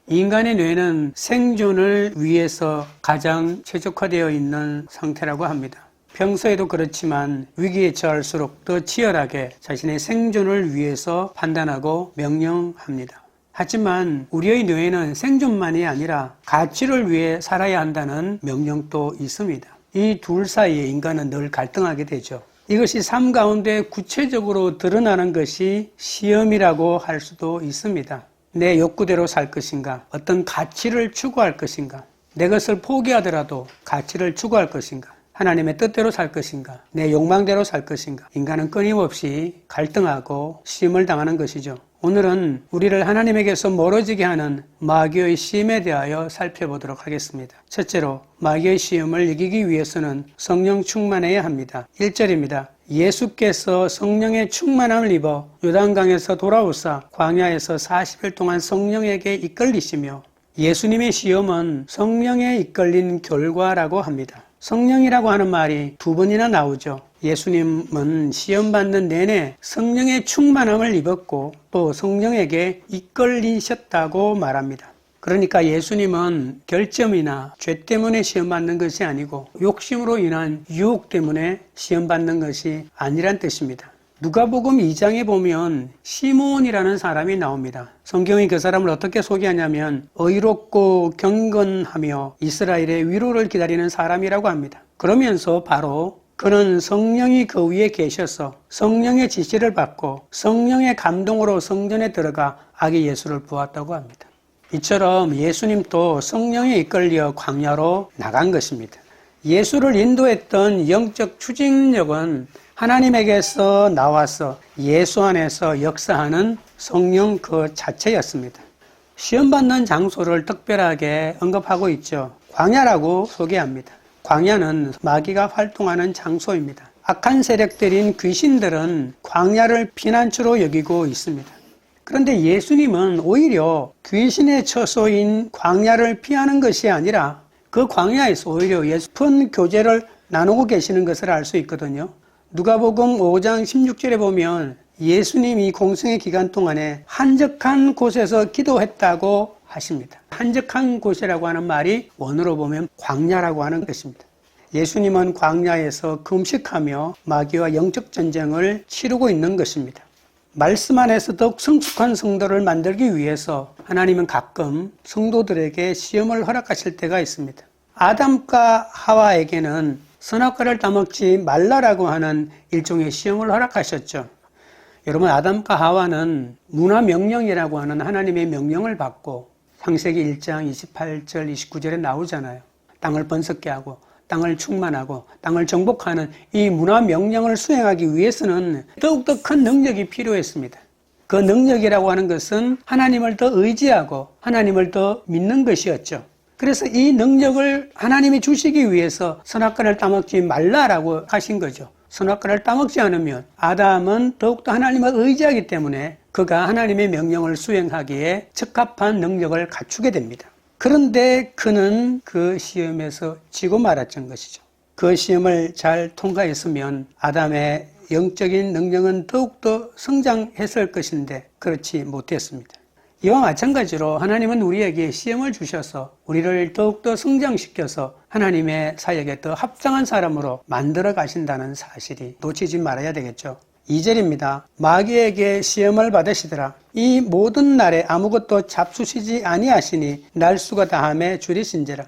인간의 뇌는 생존을 위해서 가장 최적화되어 있는 상태라고 합니다. 평소에도 그렇지만 위기에 처할수록 더 치열하게 자신의 생존을 위해서 판단하고 명령합니다. 하지만 우리의 뇌에는 생존만이 아니라 가치를 위해 살아야 한다는 명령도 있습니다. 이 둘 사이에 인간은 늘 갈등하게 되죠. 이것이 삶 가운데 구체적으로 드러나는 것이 시험이라고 할 수도 있습니다. 내 욕구대로 살 것인가? 어떤 가치를 추구할 것인가? 내 것을 포기하더라도 가치를 추구할 것인가? 하나님의 뜻대로 살 것인가? 내 욕망대로 살 것인가? 인간은 끊임없이 갈등하고 시험을 당하는 것이죠. 오늘은 우리를 하나님에게서 멀어지게 하는 마귀의 시험에 대하여 살펴보도록 하겠습니다. 첫째로 마귀의 시험을 이기기 위해서는 성령 충만해야 합니다. 1절입니다. 예수께서 성령의 충만함을 입어 요단강에서 돌아오사 광야에서 40일 동안 성령에게 이끌리시며, 예수님의 시험은 성령에 이끌린 결과라고 합니다. 성령이라고 하는 말이 두 번이나 나오죠. 예수님은 시험받는 내내 성령의 충만함을 입었고 또 성령에게 이끌리셨다고 말합니다. 그러니까 예수님은 결점이나 죄 때문에 시험받는 것이 아니고 욕심으로 인한 유혹 때문에 시험받는 것이 아니란 뜻입니다. 누가복음 2장에 보면 시몬이라는 사람이 나옵니다. 성경이 그 사람을 어떻게 소개하냐면 의롭고 경건하며 이스라엘의 위로를 기다리는 사람이라고 합니다. 그러면서 바로 그는 성령이 그 위에 계셔서 성령의 지시를 받고 성령의 감동으로 성전에 들어가 아기 예수를 보았다고 합니다. 이처럼 예수님도 성령에 이끌려 광야로 나간 것입니다. 예수를 인도했던 영적 추진력은 하나님에게서 나와서 예수 안에서 역사하는 성령 그 자체였습니다. 시험받는 장소를 특별하게 언급하고 있죠. 광야라고 소개합니다. 광야는 마귀가 활동하는 장소입니다. 악한 세력들인 귀신들은 광야를 피난처로 여기고 있습니다. 그런데 예수님은 오히려 귀신의 처소인 광야를 피하는 것이 아니라 그 광야에서 오히려 깊은 교제를 나누고 계시는 것을 알 수 있거든요. 누가복음 5장 16절에 보면 예수님이 공생의 기간 동안에 한적한 곳에서 기도했다고 하십니다. 한적한 곳이라고 하는 말이 원어로 보면 광야라고 하는 것입니다. 예수님은 광야에서 금식하며 마귀와 영적 전쟁을 치르고 있는 것입니다. 말씀 안에서 더욱 성숙한 성도를 만들기 위해서 하나님은 가끔 성도들에게 시험을 허락하실 때가 있습니다. 아담과 하와에게는 선악과를 따먹지 말라라고 하는 일종의 시험을 허락하셨죠. 여러분, 아담과 하와는 문화명령이라고 하는 하나님의 명령을 받고 창세기 1장 28절 29절에 나오잖아요. 땅을 번성케 하고 땅을 충만하고 땅을 정복하는 이 문화명령을 수행하기 위해서는 더욱더 큰 능력이 필요했습니다. 그 능력이라고 하는 것은 하나님을 더 의지하고 하나님을 더 믿는 것이었죠. 그래서 이 능력을 하나님이 주시기 위해서 선악과를 따먹지 말라라고 하신 거죠. 선악과를 따먹지 않으면 아담은 더욱더 하나님을 의지하기 때문에 그가 하나님의 명령을 수행하기에 적합한 능력을 갖추게 됩니다. 그런데 그는 그 시험에서 지고 말았던 것이죠. 그 시험을 잘 통과했으면 아담의 영적인 능력은 더욱더 성장했을 것인데 그렇지 못했습니다. 이와 마찬가지로 하나님은 우리에게 시험을 주셔서 우리를 더욱더 성장시켜서 하나님의 사역에 더 합당한 사람으로 만들어 가신다는 사실이 놓치지 말아야 되겠죠. 2절입니다. 마귀에게 시험을 받으시더라. 이 모든 날에 아무것도 잡수시지 아니하시니 날수가 다함에 줄이신지라.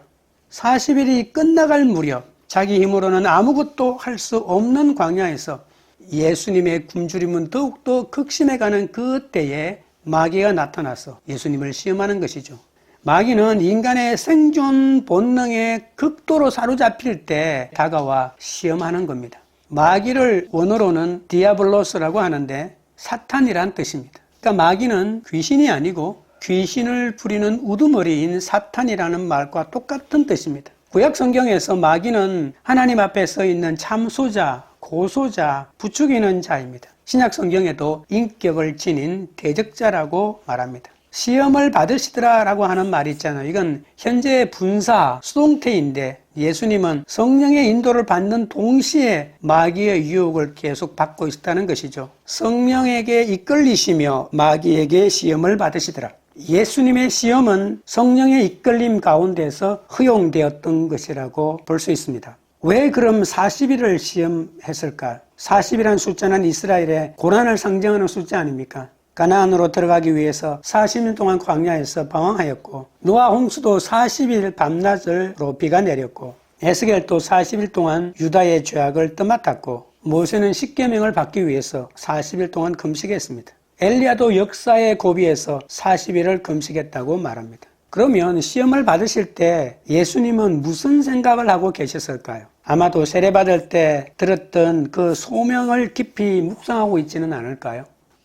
40일이 끝나갈 무렵 자기 힘으로는 아무것도 할 수 없는 광야에서 예수님의 굶주림은 더욱더 극심해가는 그 때에 마귀가 나타나서 예수님을 시험하는 것이죠. 마귀는 인간의 생존 본능에 극도로 사로잡힐 때 다가와 시험하는 겁니다. 마귀를 원어로는 디아블로스라고 하는데 사탄이란 뜻입니다. 그러니까 마귀는 귀신이 아니고 귀신을 부리는 우두머리인 사탄이라는 말과 똑같은 뜻입니다. 구약 성경에서 마귀는 하나님 앞에 서 있는 참소자, 고소자, 부추기는 자입니다. 신약 성경에도 인격을 지닌 대적자라고 말합니다. 시험을 받으시더라 라고 하는 말이 있잖아요. 이건 현재 분사, 수동태인데 예수님은 성령의 인도를 받는 동시에 마귀의 유혹을 계속 받고 있다는 것이죠. 성령에게 이끌리시며 마귀에게 시험을 받으시더라. 예수님의 시험은 성령의 이끌림 가운데서 허용되었던 것이라고 볼 수 있습니다. 왜 그럼 40일을 시험했을까? 40이라는 숫자는 이스라엘의 고난을 상징하는 숫자 아닙니까? 가나안으로 들어가기 위해서 40일 동안 광야에서 방황하였고, 노아 홍수도 40일 밤낮으로 비가 내렸고, 에스겔도 40일 동안 유다의 죄악을 떠맡았고, 모세는 십계명을 받기 위해서 40일 동안 금식했습니다. 엘리야도 역사의 고비에서 40일을 금식했다고 말합니다. 그러면 시험을 받으실 때 예수님은 무슨 생각을 하고 계셨을까요? 아마도 세례받을 때 들었던 그 소명을 깊이 묵상하고 있지는 않을까요?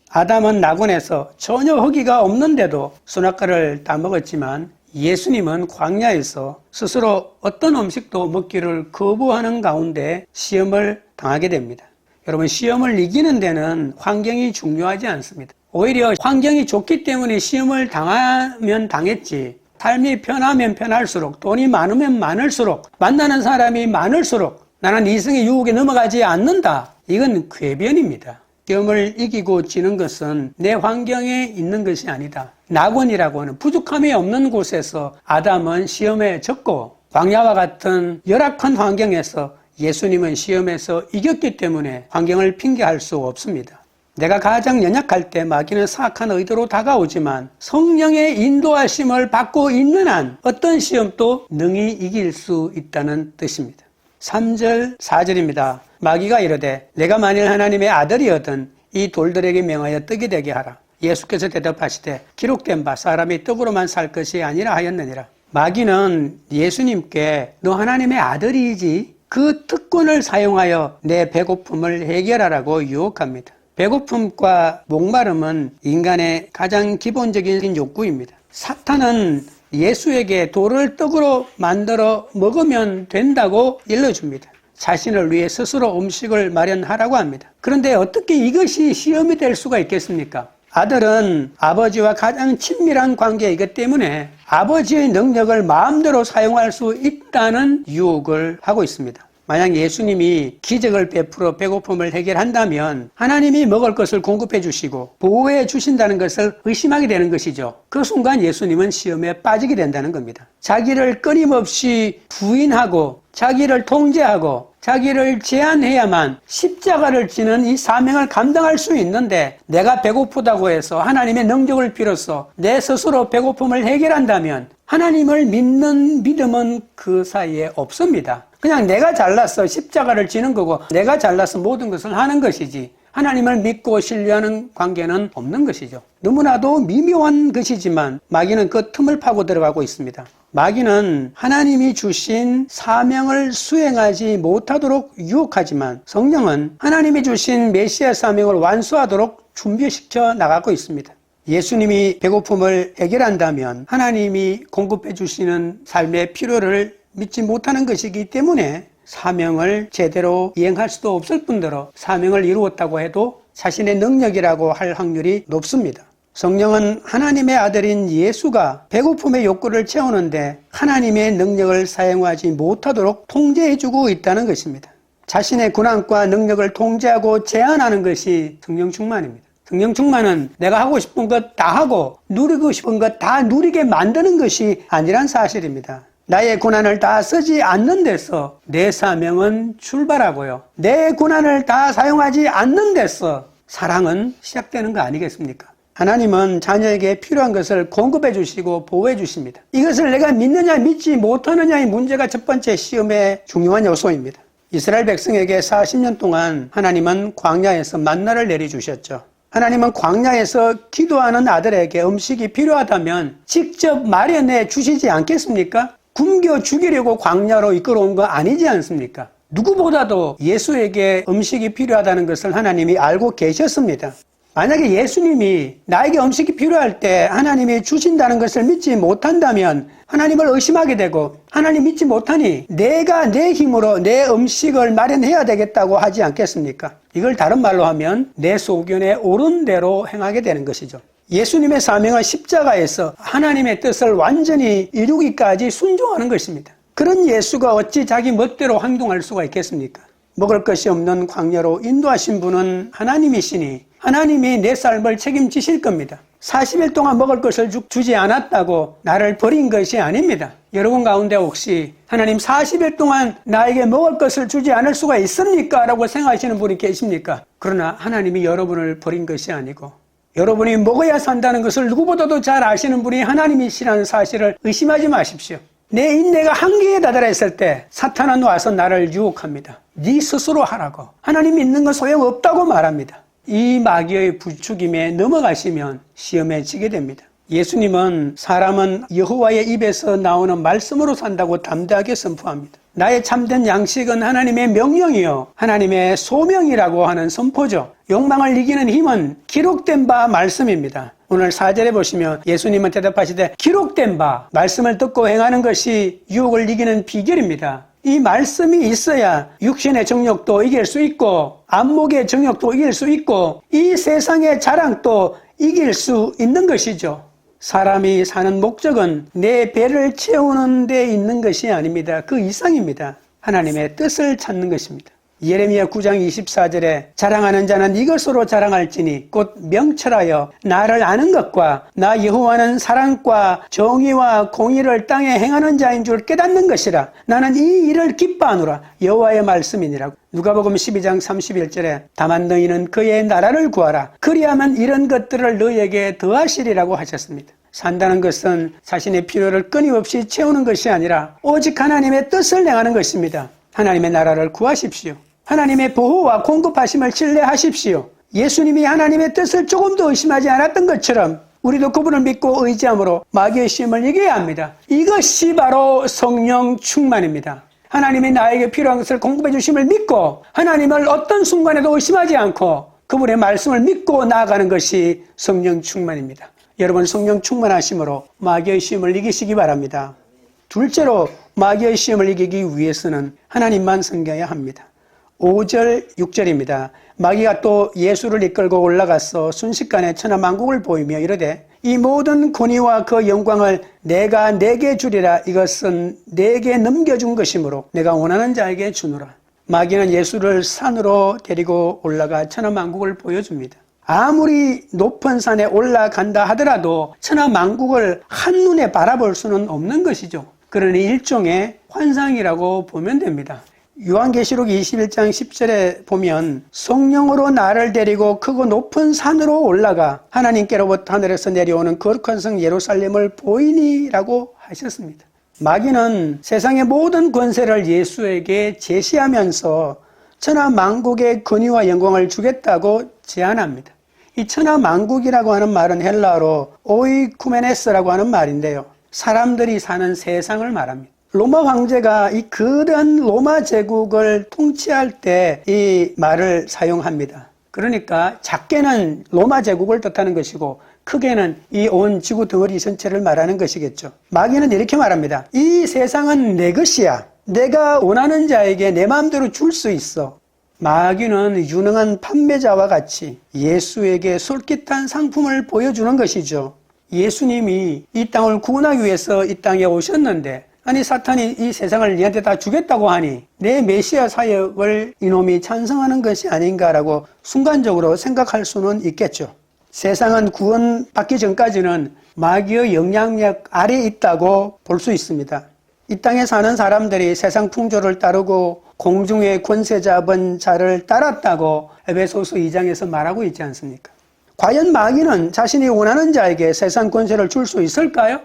아담은 낙원에서 전혀 허기가 없는데도 선악과를 다 먹었지만 예수님은 광야에서 스스로 어떤 음식도 먹기를 거부하는 가운데 시험을 당하게 됩니다. 여러분, 시험을 이기는 데는 환경이 중요하지 않습니다. 오히려 환경이 좋기 때문에 시험을 당하면 당했지, 삶이 편하면 편할수록, 돈이 많으면 많을수록, 만나는 사람이 많을수록 나는 이성의 유혹에 넘어가지 않는다. 이건 궤변입니다. 시험을 이기고 지는 것은 내 환경에 있는 것이 아니다. 낙원이라고 하는 부족함이 없는 곳에서 아담은 시험에 졌고, 광야와 같은 열악한 환경에서 예수님은 시험에서 이겼기 때문에 환경을 핑계할 수 없습니다. 내가 가장 연약할 때 마귀는 사악한 의도로 다가오지만 성령의 인도하심을 받고 있는 한 어떤 시험도 능히 이길 수 있다는 뜻입니다. 3절 4절입니다. 마귀가 이르되 내가 만일 하나님의 아들이거든 이 돌들에게 명하여 떡이 되게 하라. 예수께서 대답하시되 기록된 바 사람이 떡으로만 살 것이 아니라 하였느니라. 마귀는 예수님께 너 하나님의 아들이지 그 특권을 사용하여 내 배고픔을 해결하라고 유혹합니다. 배고픔과 목마름은 인간의 가장 기본적인 욕구입니다. 사탄은 예수에게 돌을 떡으로 만들어 먹으면 된다고 일러줍니다. 자신을 위해 스스로 음식을 마련하라고 합니다. 그런데 어떻게 이것이 시험이 될 수가 있겠습니까? 아들은 아버지와 가장 친밀한 관계이기 때문에 아버지의 능력을 마음대로 사용할 수 있다는 유혹을 하고 있습니다. 만약 예수님이 기적을 베풀어 배고픔을 해결한다면 하나님이 먹을 것을 공급해 주시고 보호해 주신다는 것을 의심하게 되는 것이죠. 그 순간 예수님은 시험에 빠지게 된다는 겁니다. 자기를 끊임없이 부인하고 자기를 통제하고 자기를 제한해야만 십자가를 지는 이 사명을 감당할 수 있는데, 내가 배고프다고 해서 하나님의 능력을 빌어서 내 스스로 배고픔을 해결한다면 하나님을 믿는 믿음은 그 사이에 없습니다. 그냥 내가 잘나서 십자가를 지는 거고 내가 잘나서 모든 것을 하는 것이지 하나님을 믿고 신뢰하는 관계는 없는 것이죠. 너무나도 미묘한 것이지만 마귀는 그 틈을 파고 들어가고 있습니다. 마귀는 하나님이 주신 사명을 수행하지 못하도록 유혹하지만 성령은 하나님이 주신 메시아 사명을 완수하도록 준비시켜 나가고 있습니다. 예수님이 배고픔을 해결한다면 하나님이 공급해 주시는 삶의 필요를 믿지 못하는 것이기 때문에 사명을 제대로 이행할 수도 없을 뿐더러 사명을 이루었다고 해도 자신의 능력이라고 할 확률이 높습니다. 성령은 하나님의 아들인 예수가 배고픔의 욕구를 채우는데 하나님의 능력을 사용하지 못하도록 통제해주고 있다는 것입니다. 자신의 군함과 능력을 통제하고 제한하는 것이 성령 충만입니다. 성령 충만은 내가 하고 싶은 것 다 하고 누리고 싶은 것 다 누리게 만드는 것이 아니란 사실입니다. 나의 고난을 다 쓰지 않는 데서 내 사명은 출발하고요. 내 고난을 다 사용하지 않는 데서 사랑은 시작되는 거 아니겠습니까? 하나님은 자녀에게 필요한 것을 공급해 주시고 보호해 주십니다. 이것을 내가 믿느냐 믿지 못하느냐의 문제가 첫 번째 시험의 중요한 요소입니다. 이스라엘 백성에게 40년 동안 하나님은 광야에서 만나를 내려주셨죠. 하나님은 광야에서 기도하는 아들에게 음식이 필요하다면 직접 마련해 주시지 않겠습니까? 굶겨 죽이려고 광야로 이끌어온 거 아니지 않습니까? 누구보다도 예수에게 음식이 필요하다는 것을 하나님이 알고 계셨습니다. 만약에 예수님이 나에게 음식이 필요할 때 하나님이 주신다는 것을 믿지 못한다면 하나님을 의심하게 되고, 하나님 믿지 못하니 내가 내 힘으로 내 음식을 마련해야 되겠다고 하지 않겠습니까? 이걸 다른 말로 하면 내 소견에 옳은 대로 행하게 되는 것이죠. 예수님의 사명은 십자가에서 하나님의 뜻을 완전히 이루기까지 순종하는 것입니다. 그런 예수가 어찌 자기 멋대로 행동할 수가 있겠습니까? 먹을 것이 없는 광야로 인도하신 분은 하나님이시니 하나님이 내 삶을 책임지실 겁니다. 40일 동안 먹을 것을 주지 않았다고 나를 버린 것이 아닙니다. 여러분 가운데 혹시 하나님 40일 동안 나에게 먹을 것을 주지 않을 수가 있습니까? 라고 생각하시는 분이 계십니까? 그러나 하나님이 여러분을 버린 것이 아니고 여러분이 먹어야 산다는 것을 누구보다도 잘 아시는 분이 하나님이시라는 사실을 의심하지 마십시오. 내 인내가 한계에 다다랐을 때 사탄은 와서 나를 유혹합니다. 네 스스로 하라고. 하나님 믿는 건 소용없다고 말합니다. 이 마귀의 부추김에 넘어가시면 시험에 지게 됩니다. 예수님은 사람은 여호와의 입에서 나오는 말씀으로 산다고 담대하게 선포합니다. 나의 참된 양식은 하나님의 명령이요 하나님의 소명이라고 하는 선포죠. 욕망을 이기는 힘은 기록된 바 말씀입니다. 오늘 4절에 보시면 예수님은 대답하시되 기록된 바 말씀을 듣고 행하는 것이 유혹을 이기는 비결입니다. 이 말씀이 있어야 육신의 정욕도 이길 수 있고 안목의 정욕도 이길 수 있고 이 세상의 자랑도 이길 수 있는 것이죠. 사람이 사는 목적은 내 배를 채우는 데 있는 것이 아닙니다. 그 이상입니다. 하나님의 뜻을 찾는 것입니다. 예레미야 9장 24절에 자랑하는 자는 이것으로 자랑할지니 곧 명철하여 나를 아는 것과 나 여호와는 사랑과 정의와 공의를 땅에 행하는 자인 줄 깨닫는 것이라. 나는 이 일을 기뻐하노라. 여호와의 말씀이니라고. 누가복음 12장 31절에 다만 너희는 그의 나라를 구하라. 그리하면 이런 것들을 너희에게 더하시리라고 하셨습니다. 산다는 것은 자신의 필요를 끊임없이 채우는 것이 아니라 오직 하나님의 뜻을 행하는 것입니다. 하나님의 나라를 구하십시오. 하나님의 보호와 공급하심을 신뢰하십시오. 예수님이 하나님의 뜻을 조금도 의심하지 않았던 것처럼 우리도 그분을 믿고 의지함으로 마귀의 시험을 이겨야 합니다. 이것이 바로 성령 충만입니다. 하나님이 나에게 필요한 것을 공급해 주심을 믿고 하나님을 어떤 순간에도 의심하지 않고 그분의 말씀을 믿고 나아가는 것이 성령 충만입니다. 여러분 성령 충만하심으로 마귀의 시험을 이기시기 바랍니다. 둘째로 마귀의 시험을 이기기 위해서는 하나님만 섬겨야 합니다. 5절 6절입니다. 마귀가 또 예수를 이끌고 올라가서 순식간에 천하만국을 보이며 이르되 이 모든 권위와 그 영광을 내가 내게 주리라. 이것은 내게 넘겨준 것이므로 내가 원하는 자에게 주노라. 마귀는 예수를 산으로 데리고 올라가 천하만국을 보여줍니다. 아무리 높은 산에 올라간다 하더라도 천하만국을 한눈에 바라볼 수는 없는 것이죠. 그러니 일종의 환상이라고 보면 됩니다. 요한계시록 21장 10절에 보면 성령으로 나를 데리고 크고 높은 산으로 올라가 하나님께로부터 하늘에서 내려오는 거룩한 성 예루살렘을 보이니라고 하셨습니다. 마귀는 세상의 모든 권세를 예수에게 제시하면서 천하만국의 권위와 영광을 주겠다고 제안합니다. 이 천하만국이라고 하는 말은 헬라어로 오이쿠메네스라고 하는 말인데요. 사람들이 사는 세상을 말합니다. 로마 황제가 이 거대한 로마 제국을 통치할 때 이 말을 사용합니다. 그러니까 작게는 로마 제국을 뜻하는 것이고 크게는 이 온 지구 덩어리 전체를 말하는 것이겠죠. 마귀는 이렇게 말합니다. 이 세상은 내 것이야. 내가 원하는 자에게 내 마음대로 줄 수 있어. 마귀는 유능한 판매자와 같이 예수에게 솔깃한 상품을 보여주는 것이죠. 예수님이 이 땅을 구원하기 위해서 이 땅에 오셨는데 아니 사탄이 이 세상을 니한테 다 주겠다고 하니 내 메시아 사역을 이놈이 찬성하는 것이 아닌가라고 순간적으로 생각할 수는 있겠죠. 세상은 구원받기 전까지는 마귀의 영향력 아래에 있다고 볼 수 있습니다. 이 땅에 사는 사람들이 세상 풍조를 따르고 공중의 권세 잡은 자를 따랐다고 에베소서 2장에서 말하고 있지 않습니까? 과연 마귀는 자신이 원하는 자에게 세상 권세를 줄 수 있을까요?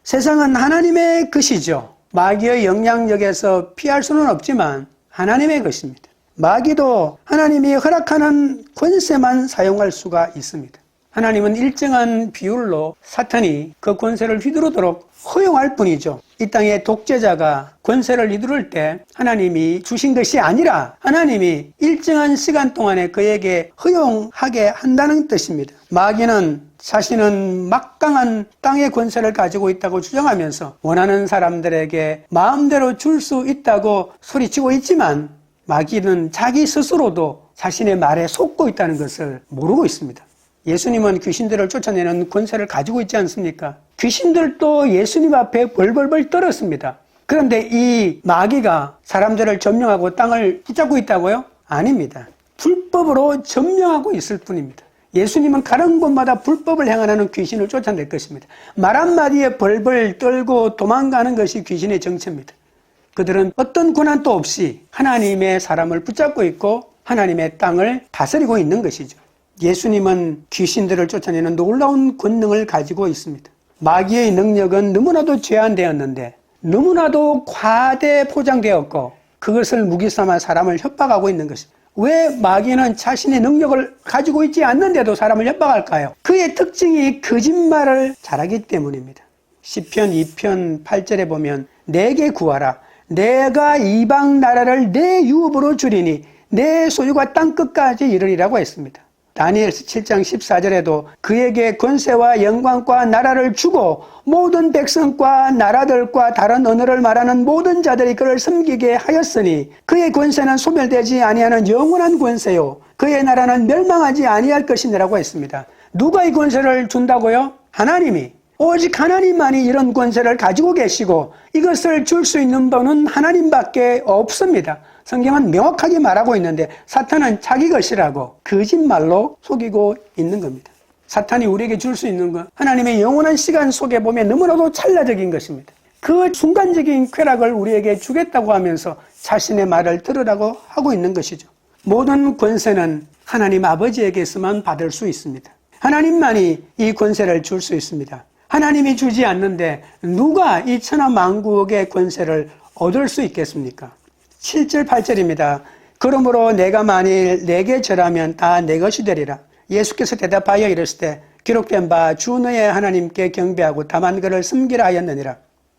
세상은 하나님의 것이죠. 마귀의 영향력에서 피할 수는 없지만 하나님의 것입니다. 마귀도 하나님이 허락하는 권세만 사용할 수가 있습니다. 하나님은 일정한 비율로 사탄이 그 권세를 휘두르도록 허용할 뿐이죠. 이 땅의 독재자가 권세를 휘두를 때 하나님이 주신 것이 아니라 하나님이 일정한 시간 동안에 그에게 허용하게 한다는 뜻입니다. 마귀는 자신은 막강한 땅의 권세를 가지고 있다고 주장하면서 원하는 사람들에게 마음대로 줄 수 있다고 소리치고 있지만 마귀는 자기 스스로도 자신의 말에 속고 있다는 것을 모르고 있습니다. 예수님은 귀신들을 쫓아내는 권세를 가지고 있지 않습니까? 귀신들도 예수님 앞에 벌벌벌 떨었습니다. 그런데 이 마귀가 사람들을 점령하고 땅을 붙잡고 있다고요? 아닙니다. 불법으로 점령하고 있을 뿐입니다. 예수님은 가는 곳마다 불법을 행하는 귀신을 쫓아낼 것입니다. 말 한마디에 벌벌 떨고 도망가는 것이 귀신의 정체입니다. 그들은 어떤 고난도 없이 하나님의 사람을 붙잡고 있고 하나님의 땅을 다스리고 있는 것이죠. 예수님은 귀신들을 쫓아내는 놀라운 권능을 가지고 있습니다. 마귀의 능력은 너무나도 제한되었는데 너무나도 과대 포장되었고 그것을 무기 삼아 사람을 협박하고 있는 것입니다. 왜 마귀는 자신의 능력을 가지고 있지 않는데도 사람을 협박할까요? 그의 특징이 거짓말을 잘하기 때문입니다. 시편 2편 8절에 보면 내게 구하라. 내가 이방 나라를 내 유업으로 주리니 내 소유가 땅끝까지 이르리라고 했습니다. 다니엘서 7장 14절에도 그에게 권세와 영광과 나라를 주고 모든 백성과 나라들과 다른 언어를 말하는 모든 자들이 그를 섬기게 하였으니 그의 권세는 소멸되지 아니하는 영원한 권세요 그의 나라는 멸망하지 아니할 것이니라고 했습니다. 누가 이 권세를 준다고요? 하나님이. 오직 하나님만이 이런 권세를 가지고 계시고 이것을 줄 수 있는 분은 하나님밖에 없습니다. 성경은 명확하게 말하고 있는데 사탄은 자기 것이라고 거짓말로 속이고 있는 겁니다. 사탄이 우리에게 줄 수 있는 것, 하나님의 영원한 시간 속에 보면 너무나도 찰나적인 것입니다. 그 순간적인 쾌락을 우리에게 주겠다고 하면서 자신의 말을 들으라고 하고 있는 것이죠. 모든 권세는 하나님 아버지에게서만 받을 수 있습니다. 하나님만이 이 권세를 줄 수 있습니다. 하나님이 주지 않는데 누가 이 천하 만국의 권세를 얻을 수 있겠습니까? 7절 8절입니다. 그러므로 내가 만일 내게 절하면 다 내 것이 되리라. 예수께서 대답하여 이르시되 기록된 바 주 너의 하나님께 경배하고 다만 그를 섬기라 하였느니라.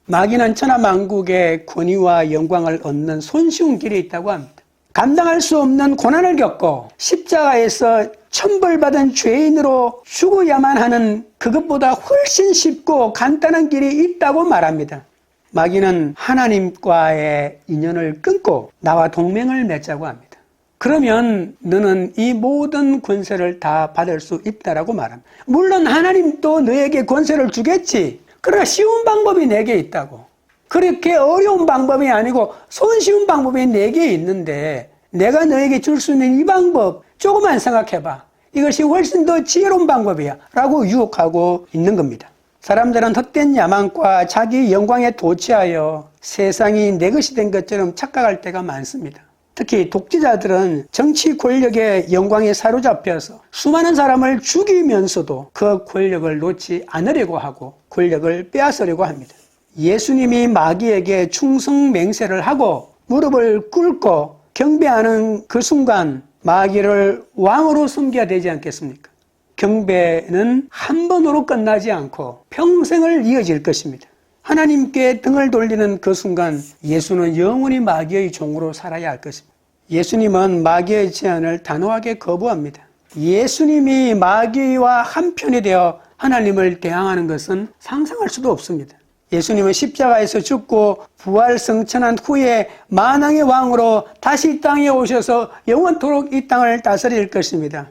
마귀는 천하 만국의 권위와 영광을 얻는 손쉬운 길이 있다고 합니다. 감당할 수 없는 고난을 겪고 십자가에서 천벌받은 죄인으로 죽어야만 하는 그것보다 훨씬 쉽고 간단한 길이 있다고 말합니다. 마귀는 하나님과의 인연을 끊고 나와 동맹을 맺자고 합니다. 그러면 너는 이 모든 권세를 다 받을 수 있다라고 말합니다. 물론 하나님도 너에게 권세를 주겠지. 그러나 쉬운 방법이 내게 있다고. 그렇게 어려운 방법이 아니고 손쉬운 방법이 내게 있는데 내가 너에게 줄 수 있는 이 방법 조금만 생각해봐. 이것이 훨씬 더 지혜로운 방법이야 라고 유혹하고 있는 겁니다. 사람들은 헛된 야망과 자기 영광에 도취하여 세상이 내 것이 된 것처럼 착각할 때가 많습니다. 특히 독재자들은 정치 권력의 영광에 사로잡혀서 수많은 사람을 죽이면서도 그 권력을 놓지 않으려고 하고 권력을 빼앗으려고 합니다. 예수님이 마귀에게 충성맹세를 하고 무릎을 꿇고 경배하는 그 순간 마귀를 왕으로 섬겨야 되지 않겠습니까? 경배는 한 번으로 끝나지 않고 평생을 이어질 것입니다. 하나님께 등을 돌리는 그 순간 예수는 영원히 마귀의 종으로 살아야 할 것입니다. 예수님은 마귀의 제안을 단호하게 거부합니다. 예수님이 마귀와 한편이 되어 하나님을 대항하는 것은 상상할 수도 없습니다. 예수님은 십자가에서 죽고 부활 승천한 후에 만왕의 왕으로 다시 이 땅에 오셔서 영원토록 이 땅을 다스릴 것입니다.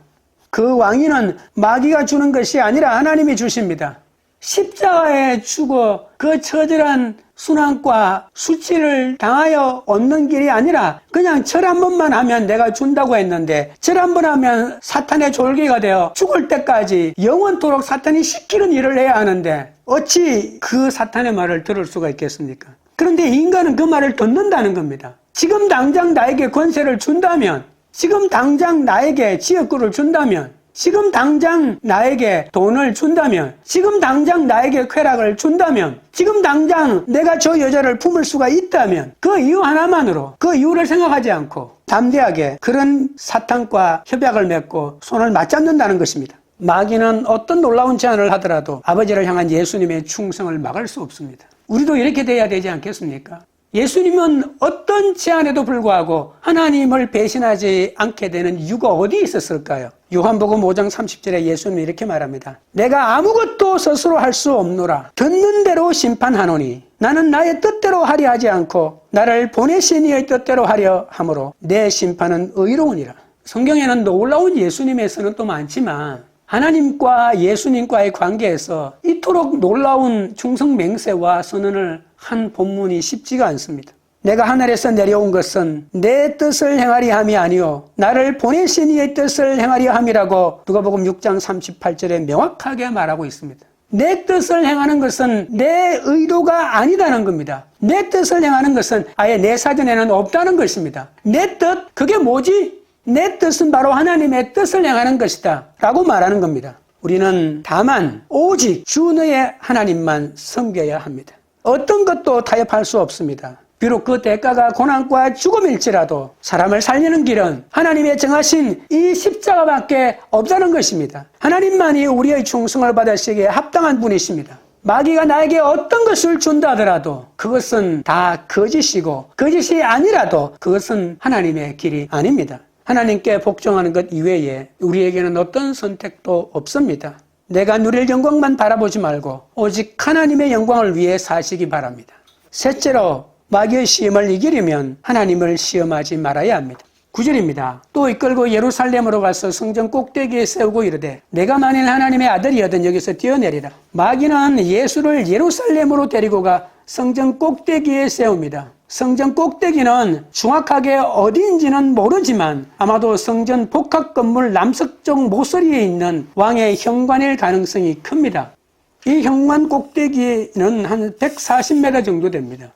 그 왕위는 마귀가 주는 것이 아니라 하나님이 주십니다. 십자가에 죽어 그 처절한 순환과 수치를 당하여 얻는 길이 아니라 그냥 절 한 번만 하면 내가 준다고 했는데 절 한 번 하면 사탄의 졸개가 되어 죽을 때까지 영원토록 사탄이 시키는 일을 해야 하는데 어찌 그 사탄의 말을 들을 수가 있겠습니까? 그런데 인간은 그 말을 듣는다는 겁니다. 지금 당장 나에게 권세를 준다면, 지금 당장 나에게 지역구를 준다면, 지금 당장 나에게 돈을 준다면, 지금 당장 나에게 쾌락을 준다면, 지금 당장 내가 저 여자를 품을 수가 있다면 그 이유 하나만으로 그 이유를 생각하지 않고 담대하게 그런 사탄과 협약을 맺고 손을 맞잡는다는 것입니다. 마귀는 어떤 놀라운 제안을 하더라도 아버지를 향한 예수님의 충성을 막을 수 없습니다. 우리도 이렇게 돼야 되지 않겠습니까? 예수님은 어떤 제안에도 불구하고 하나님을 배신하지 않게 되는 이유가 어디 있었을까요? 요한복음 5장 30절에 예수님이 이렇게 말합니다. 내가 아무것도 스스로 할 수 없노라. 듣는 대로 심판하노니 나는 나의 뜻대로 하려 하지 않고 나를 보내신 이의 뜻대로 하려 하므로 내 심판은 의로우니라. 성경에는 놀라운 예수님의 선언도 많지만 하나님과 예수님과의 관계에서 이토록 놀라운 충성 맹세와 선언을 한 본문이 쉽지가 않습니다. 내가 하늘에서 내려온 것은 내 뜻을 행하리 함이 아니요 나를 보내신 이의 뜻을 행하리 함이라고 누가복음 6장 38절에 명확하게 말하고 있습니다. 내 뜻을 행하는 것은 내 의도가 아니다는 겁니다. 내 뜻을 행하는 것은 아예 내 사전에는 없다는 것입니다. 내 뜻? 그게 뭐지? 내 뜻은 바로 하나님의 뜻을 행하는 것이다 라고 말하는 겁니다. 우리는 다만 오직 주 너의 하나님만 섬겨야 합니다. 어떤 것도 타협할 수 없습니다. 비록 그 대가가 고난과 죽음일지라도 사람을 살리는 길은 하나님의 정하신 이 십자가밖에 없다는 것입니다. 하나님만이 우리의 충성을 받으시기에 합당한 분이십니다. 마귀가 나에게 어떤 것을 준다 하더라도 그것은 다 거짓이고 거짓이 아니라도 그것은 하나님의 길이 아닙니다. 하나님께 복종하는 것 이외에 우리에게는 어떤 선택도 없습니다. 내가 누릴 영광만 바라보지 말고 오직 하나님의 영광을 위해 사시기 바랍니다. 셋째로 마귀의 시험을 이기려면 하나님을 시험하지 말아야 합니다. 9절입니다. 또 이끌고 예루살렘으로 가서 성전 꼭대기에 세우고 이르되 내가 만일 하나님의 아들이거든 여기서 뛰어내리라. 마귀는 예수를 예루살렘으로 데리고 가 성전 꼭대기에 세웁니다. 성전 꼭대기는 정확하게 어디인지는 모르지만 아마도 성전 복합 건물 남서쪽 모서리에 있는 왕의 현관일 가능성이 큽니다. 이 현관 꼭대기는 한 140m 정도 됩니다.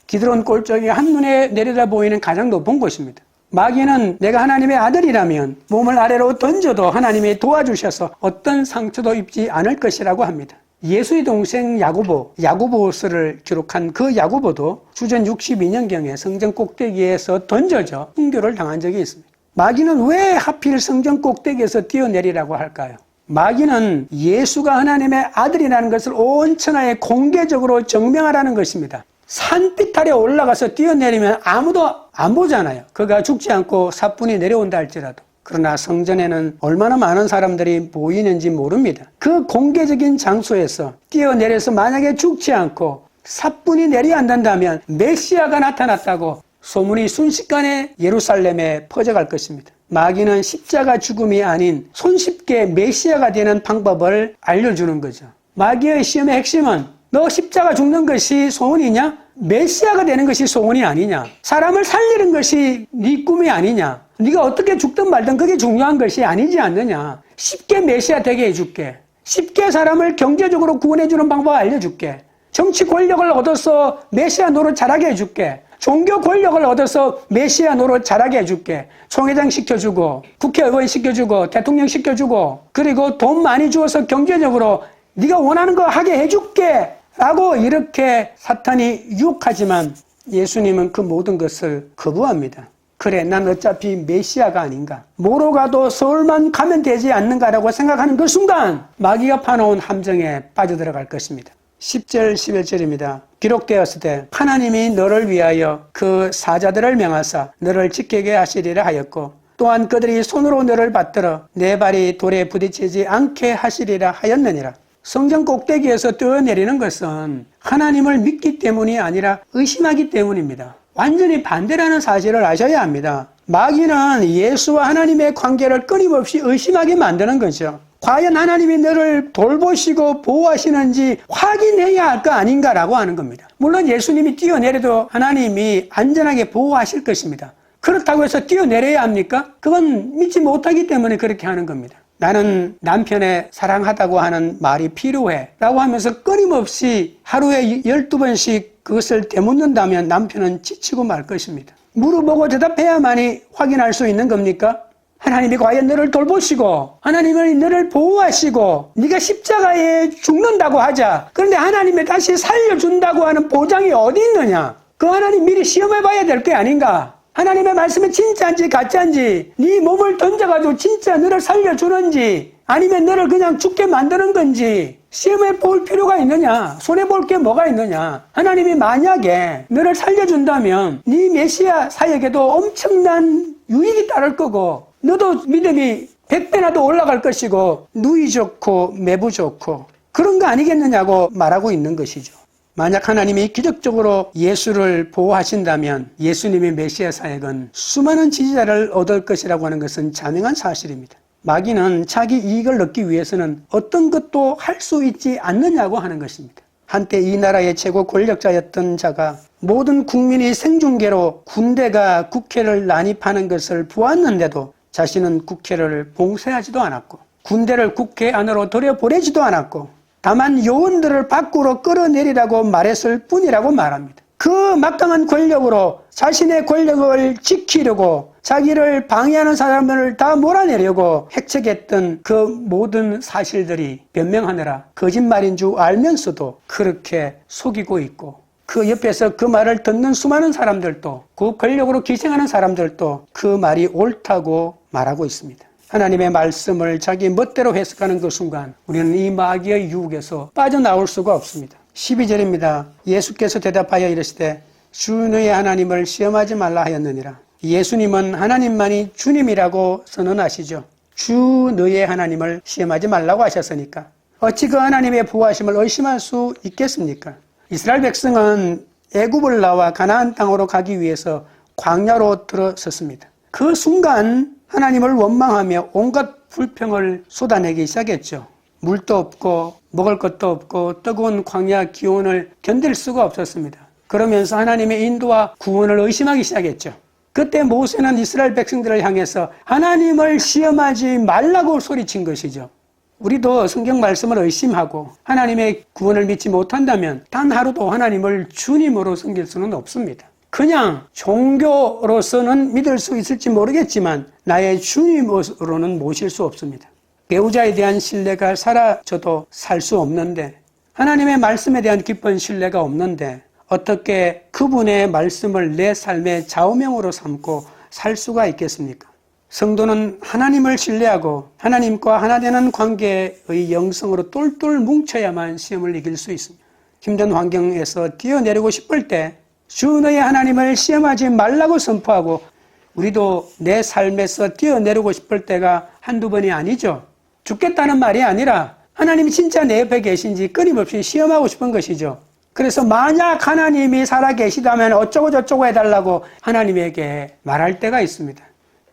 기드론 골짜기 한눈에 내려다 보이는 가장 높은 곳입니다. 마귀는 내가 하나님의 아들이라면 몸을 아래로 던져도 하나님이 도와주셔서 어떤 상처도 입지 않을 것이라고 합니다. 예수의 동생 야고보서를 기록한 그 야고보도 주전 62년경에 성전 꼭대기에서 던져져 순교를 당한 적이 있습니다. 마귀는 왜 하필 성전 꼭대기에서 뛰어내리라고 할까요? 마귀는 예수가 하나님의 아들이라는 것을 온 천하에 공개적으로 증명하라는 것입니다. 산비탈에 올라가서 뛰어내리면 아무도 안 보잖아요. 그가 죽지 않고 사뿐히 내려온다 할지라도. 그러나 성전에는 얼마나 많은 사람들이 보이는지 모릅니다. 그 공개적인 장소에서 뛰어내려서 만약에 죽지 않고 사뿐히 내려앉는다면 메시아가 나타났다고 소문이 순식간에 예루살렘에 퍼져갈 것입니다. 마귀는 십자가 죽음이 아닌 손쉽게 메시아가 되는 방법을 알려주는 거죠. 마귀의 시험의 핵심은 너 십자가 죽는 것이 소원이냐? 메시아가 되는 것이 소원이 아니냐? 사람을 살리는 것이 네 꿈이 아니냐? 네가 어떻게 죽든 말든 그게 중요한 것이 아니지 않느냐? 쉽게 메시아 되게 해줄게. 쉽게 사람을 경제적으로 구원해주는 방법을 알려줄게. 정치 권력을 얻어서 메시아 노릇 잘하게 해줄게. 종교 권력을 얻어서 메시아 노릇 잘하게 해줄게. 총회장 시켜주고 국회의원 시켜주고 대통령 시켜주고 그리고 돈 많이 주어서 경제적으로 네가 원하는 거 하게 해줄게 라고 이렇게 사탄이 유혹하지만 예수님은 그 모든 것을 거부합니다. 그래 난 어차피 메시아가 아닌가 뭐로 가도 서울만 가면 되지 않는가라고 생각하는 그 순간 마귀가 파놓은 함정에 빠져들어갈 것입니다. 10절 11절입니다. 기록되었으되 하나님이 너를 위하여 그 사자들을 명하사 너를 지키게 하시리라 하였고 또한 그들이 손으로 너를 받들어 내 발이 돌에 부딪히지 않게 하시리라 하였느니라. 성전 꼭대기에서 뛰어내리는 것은 하나님을 믿기 때문이 아니라 의심하기 때문입니다. 완전히 반대라는 사실을 아셔야 합니다. 마귀는 예수와 하나님의 관계를 끊임없이 의심하게 만드는 거죠. 과연 하나님이 너를 돌보시고 보호하시는지 확인해야 할 거 아닌가라고 하는 겁니다. 물론 예수님이 뛰어내려도 하나님이 안전하게 보호하실 것입니다. 그렇다고 해서 뛰어내려야 합니까? 그건 믿지 못하기 때문에 그렇게 하는 겁니다. 나는 남편의 사랑하다고 하는 말이 필요해 라고 하면서 끊임없이 하루에 12번씩 그것을 되묻는다면 남편은 지치고 말 것입니다. 물어보고 대답해야만이 확인할 수 있는 겁니까? 하나님이 과연 너를 돌보시고 하나님이 너를 보호하시고 네가 십자가에 죽는다고 하자. 그런데 하나님이 다시 살려준다고 하는 보장이 어디 있느냐? 그 하나님 미리 시험해봐야 될 게 아닌가? 하나님의 말씀이 진짜인지 가짜인지 네 몸을 던져가지고 진짜 너를 살려주는지 아니면 너를 그냥 죽게 만드는 건지 시험해 볼 필요가 있느냐? 손해볼 게 뭐가 있느냐? 하나님이 만약에 너를 살려준다면 네 메시아 사역에도 엄청난 유익이 따를 거고 너도 믿음이 100배나 더 올라갈 것이고 누이 좋고 매부 좋고 그런 거 아니겠느냐고 말하고 있는 것이죠. 만약 하나님이 기적적으로 예수를 보호하신다면 예수님의 메시아 사역은 수많은 지지자를 얻을 것이라고 하는 것은 자명한 사실입니다. 마귀는 자기 이익을 얻기 위해서는 어떤 것도 할 수 있지 않느냐고 하는 것입니다. 한때 이 나라의 최고 권력자였던 자가 모든 국민이 생중계로 군대가 국회를 난입하는 것을 보았는데도 자신은 국회를 봉쇄하지도 않았고 군대를 국회 안으로 들여보내지도 않았고 다만 요원들을 밖으로 끌어내리라고 말했을 뿐이라고 말합니다. 그 막강한 권력으로 자신의 권력을 지키려고 자기를 방해하는 사람들을 다 몰아내려고 핵책했던 그 모든 사실들이 변명하느라 거짓말인 줄 알면서도 그렇게 속이고 있고 그 옆에서 그 말을 듣는 수많은 사람들도 그 권력으로 기생하는 사람들도 그 말이 옳다고 말하고 있습니다. 하나님의 말씀을 자기 멋대로 해석하는 그 순간 우리는 이 마귀의 유혹에서 빠져나올 수가 없습니다. 12절입니다. 예수께서 대답하여 이르시되 주 너의 하나님을 시험하지 말라 하였느니라. 예수님은 하나님만이 주님이라고 선언하시죠. 주 너의 하나님을 시험하지 말라고 하셨으니까 어찌 그 하나님의 부하심을 의심할 수 있겠습니까? 이스라엘 백성은 애굽을 나와 가나안 땅으로 가기 위해서 광야로 들어섰습니다. 그 순간 하나님을 원망하며 온갖 불평을 쏟아내기 시작했죠. 물도 없고 먹을 것도 없고 뜨거운 광야 기온을 견딜 수가 없었습니다. 그러면서 하나님의 인도와 구원을 의심하기 시작했죠. 그때 모세는 이스라엘 백성들을 향해서 하나님을 시험하지 말라고 소리친 것이죠. 우리도 성경 말씀을 의심하고 하나님의 구원을 믿지 못한다면 단 하루도 하나님을 주님으로 섬길 수는 없습니다. 그냥 종교로서는 믿을 수 있을지 모르겠지만 나의 주님으로는 모실 수 없습니다. 배우자에 대한 신뢰가 사라져도 살 수 없는데 하나님의 말씀에 대한 깊은 신뢰가 없는데 어떻게 그분의 말씀을 내 삶의 좌우명으로 삼고 살 수가 있겠습니까? 성도는 하나님을 신뢰하고 하나님과 하나 되는 관계의 영성으로 똘똘 뭉쳐야만 시험을 이길 수 있습니다. 힘든 환경에서 뛰어내리고 싶을 때 주 너의 하나님을 시험하지 말라고 선포하고 우리도 내 삶에서 뛰어내리고 싶을 때가 한두 번이 아니죠. 죽겠다는 말이 아니라 하나님이 진짜 내 옆에 계신지 끊임없이 시험하고 싶은 것이죠. 그래서 만약 하나님이 살아계시다면 어쩌고 저쩌고 해달라고 하나님에게 말할 때가 있습니다.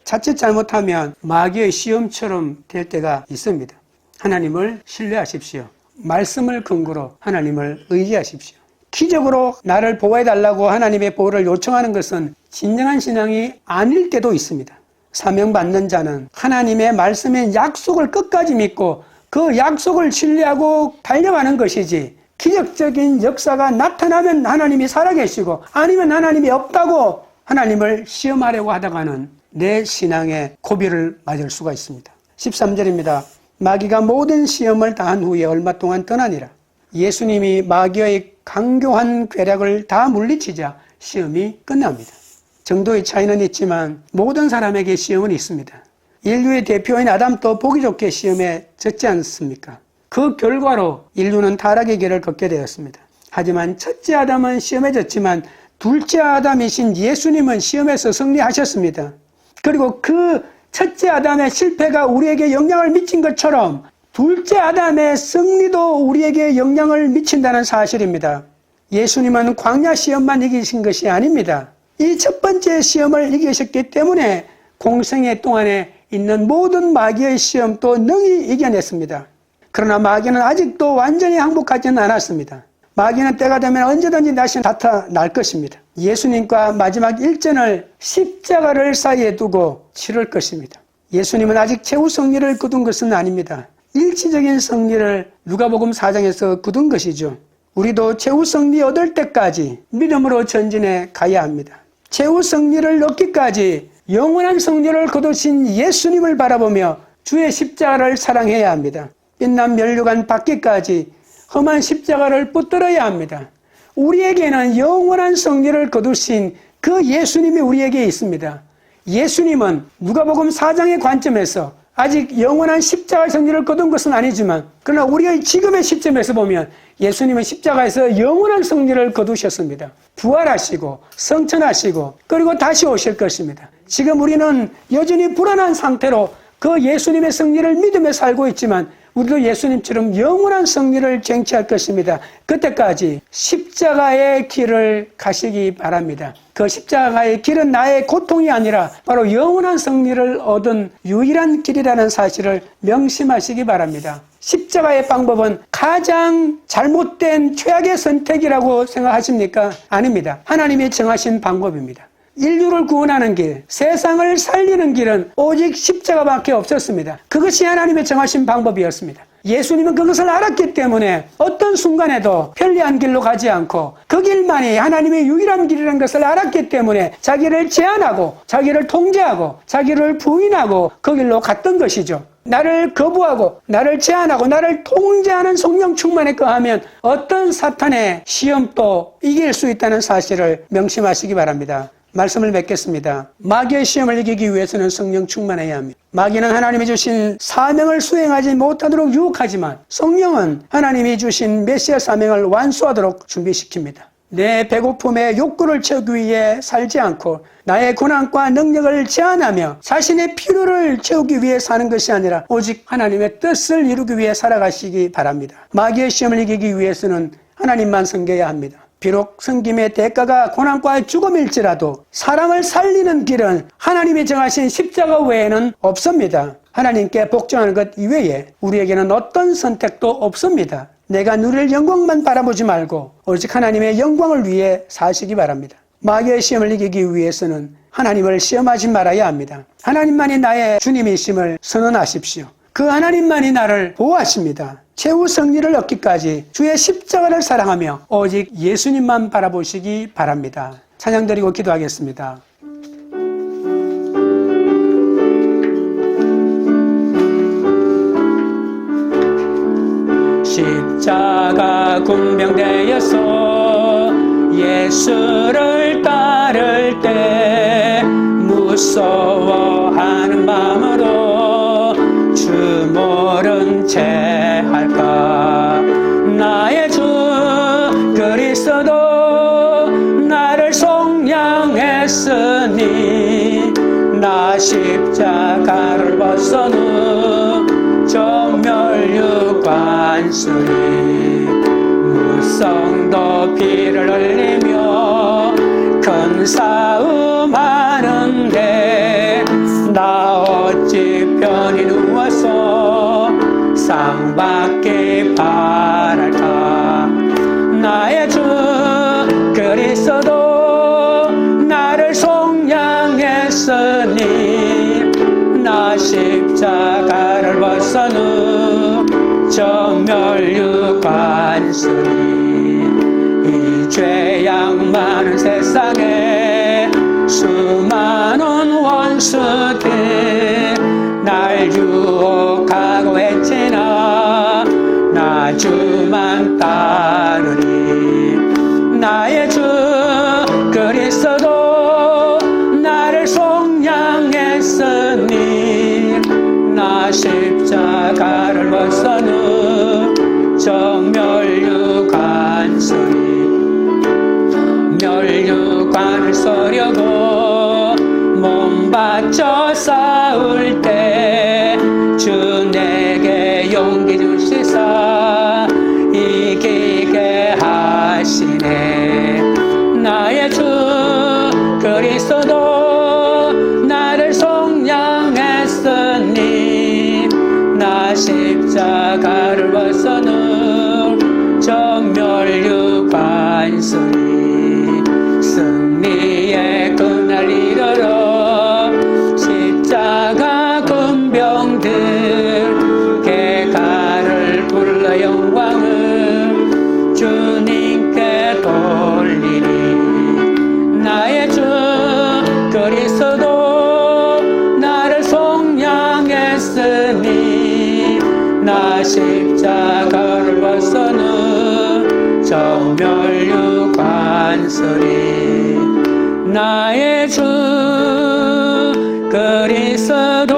자칫 잘못하면 마귀의 시험처럼 될 때가 있습니다. 하나님을 신뢰하십시오. 말씀을 근거로 하나님을 의지하십시오. 기적으로 나를 보호해달라고 하나님의 보호를 요청하는 것은 진정한 신앙이 아닐 때도 있습니다. 사명받는 자는 하나님의 말씀의 약속을 끝까지 믿고 그 약속을 신뢰하고 달려가는 것이지 기적적인 역사가 나타나면 하나님이 살아계시고 아니면 하나님이 없다고 하나님을 시험하려고 하다가는 내 신앙에 고비를 맞을 수가 있습니다. 13절입니다. 마귀가 모든 시험을 다한 후에 얼마 동안 떠나니라. 예수님이 마귀의 강교한 괴력을 다 물리치자 시험이 끝납니다. 정도의 차이는 있지만 모든 사람에게 시험은 있습니다. 인류의 대표인 아담도 보기 좋게 시험에 졌지 않습니까? 그 결과로 인류는 타락의 길을 걷게 되었습니다. 하지만 첫째 아담은 시험에 졌지만 둘째 아담이신 예수님은 시험에서 승리하셨습니다. 그리고 그 첫째 아담의 실패가 우리에게 영향을 미친 것처럼 둘째 아담의 승리도 우리에게 영향을 미친다는 사실입니다. 예수님은 광야 시험만 이기신 것이 아닙니다. 이 첫 번째 시험을 이기셨기 때문에 공생애 동안에 있는 모든 마귀의 시험도 능히 이겨냈습니다. 그러나 마귀는 아직도 완전히 항복하지는 않았습니다. 마귀는 때가 되면 언제든지 다시 나타날 것입니다. 예수님과 마지막 일전을 십자가를 사이에 두고 치를 것입니다. 예수님은 아직 최후 승리를 거둔 것은 아닙니다. 일시적인 승리를 누가복음 4장에서 거둔 것이죠. 우리도 최후 승리 얻을 때까지 믿음으로 전진해 가야 합니다. 최후 승리를 얻기까지 영원한 승리를 거두신 예수님을 바라보며 주의 십자가를 사랑해야 합니다. 빛난 면류관 받기까지 험한 십자가를 붙들어야 합니다. 우리에게는 영원한 승리를 거두신 그 예수님이 우리에게 있습니다. 예수님은 누가복음 4장의 관점에서 아직 영원한 십자가의 승리를 거둔 것은 아니지만 그러나 우리의 지금의 시점에서 보면 예수님은 십자가에서 영원한 승리를 거두셨습니다. 부활하시고 성천하시고 그리고 다시 오실 것입니다. 지금 우리는 여전히 불안한 상태로 그 예수님의 승리를 믿으며 살고 있지만 우리도 예수님처럼 영원한 승리를 쟁취할 것입니다. 그때까지 십자가의 길을 가시기 바랍니다. 그 십자가의 길은 나의 고통이 아니라 바로 영원한 승리를 얻은 유일한 길이라는 사실을 명심하시기 바랍니다. 십자가의 방법은 가장 잘못된 최악의 선택이라고 생각하십니까? 아닙니다. 하나님이 정하신 방법입니다. 인류를 구원하는 길, 세상을 살리는 길은 오직 십자가밖에 없었습니다. 그것이 하나님의 정하신 방법이었습니다. 예수님은 그것을 알았기 때문에 어떤 순간에도 편리한 길로 가지 않고 그 길만이 하나님의 유일한 길이라는 것을 알았기 때문에 자기를 제한하고 자기를 통제하고 자기를 부인하고 그 길로 갔던 것이죠. 나를 거부하고 나를 제한하고 나를 통제하는 성령 충만에 거하면 어떤 사탄의 시험도 이길 수 있다는 사실을 명심하시기 바랍니다. 말씀을 맺겠습니다. 마귀의 시험을 이기기 위해서는 성령 충만해야 합니다. 마귀는 하나님이 주신 사명을 수행하지 못하도록 유혹하지만 성령은 하나님이 주신 메시아 사명을 완수하도록 준비시킵니다. 내 배고픔의 욕구를 채우기 위해 살지 않고 나의 고난과 능력을 제한하며 자신의 필요를 채우기 위해 사는 것이 아니라 오직 하나님의 뜻을 이루기 위해 살아가시기 바랍니다. 마귀의 시험을 이기기 위해서는 하나님만 섬겨야 합니다. 비록 섬김의 대가가 고난과 죽음일지라도 사람을 살리는 길은 하나님이 정하신 십자가 외에는 없습니다. 하나님께 복종하는 것 이외에 우리에게는 어떤 선택도 없습니다. 내가 누릴 영광만 바라보지 말고 오직 하나님의 영광을 위해 사시기 바랍니다. 마귀의 시험을 이기기 위해서는 하나님을 시험하지 말아야 합니다. 하나님만이 나의 주님이심을 선언하십시오. 그 하나님만이 나를 보호하십니다. 최후 승리를 얻기까지 주의 십자가를 사랑하며 오직 예수님만 바라보시기 바랍니다. 찬양 드리고 기도하겠습니다. 십자가 군병되어서 예수를 따를 때 무서워하는 마음으로 주 모른 채 할까. 나의 주 그리스도 나를 속량했으니 나 십자가를 벗어는 전멸유관수니 무성도 피를 흘리며 큰 싸움하는데 나 어찌 편히 누워서 상받기 바랄까. 나의 주 그리스도 나를 속량했으니 나 십자가를 벗어는 전멸유관수니 이 죄악 많은 세상에 수많은 원수들 날 유혹하고 했지나 나 주만 따르리. 나의 주 그리스도 나를 속량했으니 나 십자가를 벗어는 정멸유관수니 멸유관을 써려고 몸 바쳐 싸울 때 주 내게 용기 주시사 이기게 하시네. 나의 주 그리스도 나를 속량했으니 나 십자가를 벗어는 전멸유관수니 승리의 그날 이르러 십자가 군병들 개가를 불러 영광을 주님께 돌리니. 나의 주 그리스도 나를 속량했으니 나 십자가를 벗어는 정멸유관수니 나의 주 그리스도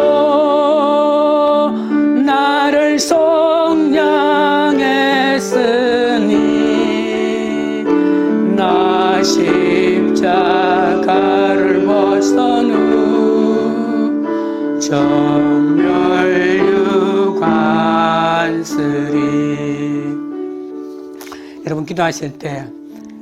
나를 속량했으니 나 십자가를 벗어는 정멸유관수니. 여러분 기도하실 때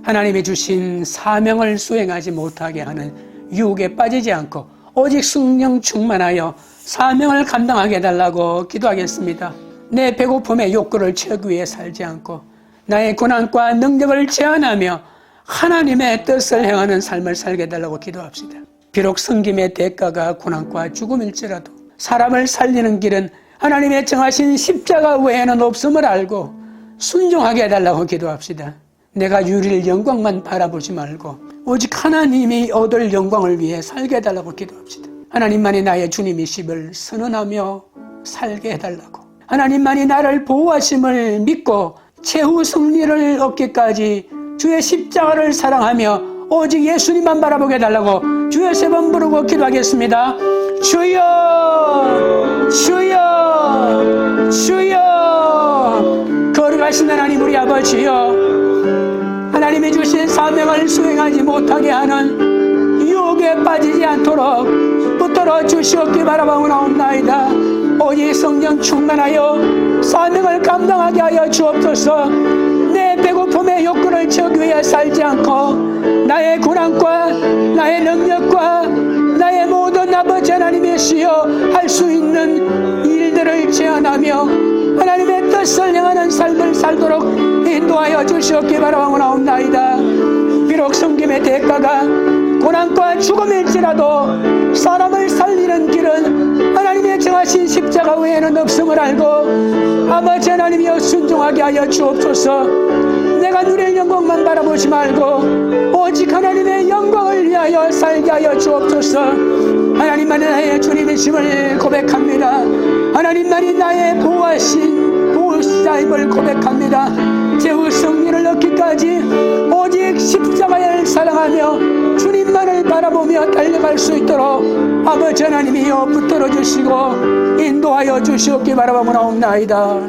하나님이 주신 사명을 수행하지 못하게 하는 유혹에 빠지지 않고 오직 성령 충만하여 사명을 감당하게 해달라고 기도하겠습니다. 내 배고픔의 욕구를 채우기 위해 살지 않고 나의 고난과 능력을 제한하며 하나님의 뜻을 행하는 삶을 살게 해달라고 기도합시다. 비록 섬김의 대가가 고난과 죽음일지라도 사람을 살리는 길은 하나님의 정하신 십자가 외에는 없음을 알고 순종하게 해달라고 기도합시다. 내가 유릴 영광만 바라보지 말고 오직 하나님이 얻을 영광을 위해 살게 해달라고 기도합시다. 하나님만이 나의 주님이심을 선언하며 살게 해달라고, 하나님만이 나를 보호하심을 믿고 최후 승리를 얻기까지 주의 십자가를 사랑하며 오직 예수님만 바라보게 해달라고 주여 세 번 부르고 기도하겠습니다. 주여, 주여, 주여. 거룩하신 하나님 우리 아버지여, 하나님이 주신 사명을 수행하지 못하게 하는 유혹에 빠지지 않도록 붙들어 주시옵기 바라보나옵나이다. 오직 성령 충만하여 사명을 감당하게 하여 주옵소서. 내 배고픔의 욕구를 채우기 위해 살지 않고 나의 고난과 나의 능력과 나의 모든 아버지 하나님이시여 할 수 있는 일들을 제한하며 하나님의 뜻을 행하는 삶을 살도록 인도하여 주시옵기 바라옵나이다. 비록 섬김의 대가가 고난과 죽음일지라도 사람을 살리는 길은 하나님의 정하신 십자가 외에는 없음을 알고 아버지 하나님이여 순종하게 하여 주옵소서. 내가 누릴 영광만 바라보지 말고 오직 하나님의 영광을 위하여 살게 하여 주옵소서. 하나님만이 나의 주님이심을 고백합니다. 하나님만이 나의 보호자임을 고백합니다. 최후 승리를 얻기까지 오직 십자가를 사랑하며 주님만을 바라보며 달려갈 수 있도록 아버지 하나님이여 붙들어 주시고 인도하여 주시옵기 바라옵나이다.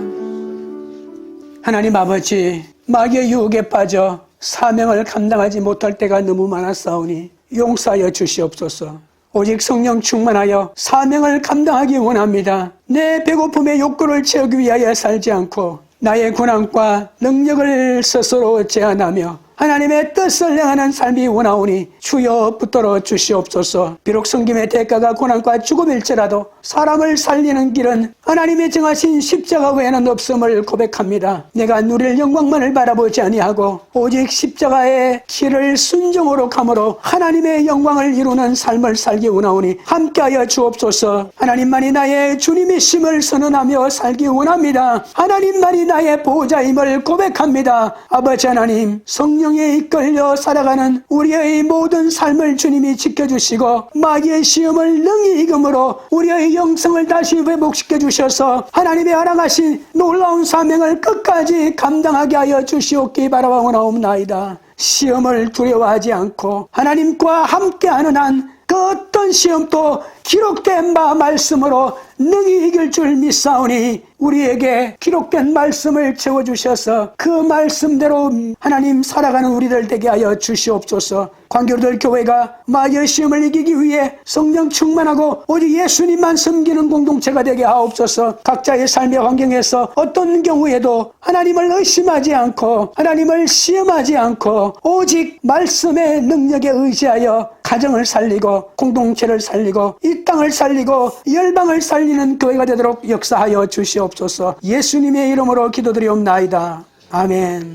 하나님 아버지, 마귀의 유혹에 빠져 사명을 감당하지 못할 때가 너무 많았사오니 용서하여 주시옵소서. 오직 성령 충만하여 사명을 감당하기 원합니다. 내 배고픔의 욕구를 채우기 위하여 살지 않고 나의 고난과 능력을 스스로 제한하며 하나님의 뜻을 행하는 삶이 원하오니 주여 붙들어 주시옵소서. 비록 섬김의 대가가 고난과 죽음일지라도 사람을 살리는 길은 하나님이 정하신 십자가 외에는 없음을 고백합니다. 내가 누릴 영광만을 바라보지 아니하고 오직 십자가의 길을 순종으로 감으로 하나님의 영광을 이루는 삶을 살기 원하오니 함께하여 주옵소서. 하나님만이 나의 주님이심을 선언하며 살기 원합니다. 하나님만이 나의 보호자임을 고백합니다. 아버지 하나님, 성령에 이끌려 살아가는 우리의 모든 삶을 주님이 지켜주시고 마귀의 시험을 능히 이김으로 우리의 영성을 다시 회복시켜 주셔서 하나님의 허락하신 놀라운 사명을 끝까지 감당하게 하여 주시옵기 바라옵나이다. 시험을 두려워하지 않고 하나님과 함께하는 한 그 어떤 시험도 기록된 바 말씀으로 능히 이길 줄 믿사오니 우리에게 기록된 말씀을 채워주셔서 그 말씀대로 하나님 살아가는 우리들 되게 하여 주시옵소서. 광교들 교회가 마귀의 시험을 이기기 위해 성령 충만하고 오직 예수님만 섬기는 공동체가 되게 하옵소서. 각자의 삶의 환경에서 어떤 경우에도 하나님을 의심하지 않고 하나님을 시험하지 않고 오직 말씀의 능력에 의지하여 가정을 살리고 공동체를 살리고 이 땅을 살리고 열방을 살리는 교회가 되도록 역사하여 주시옵소서. 예수님의 이름으로 기도드리옵나이다. 아멘.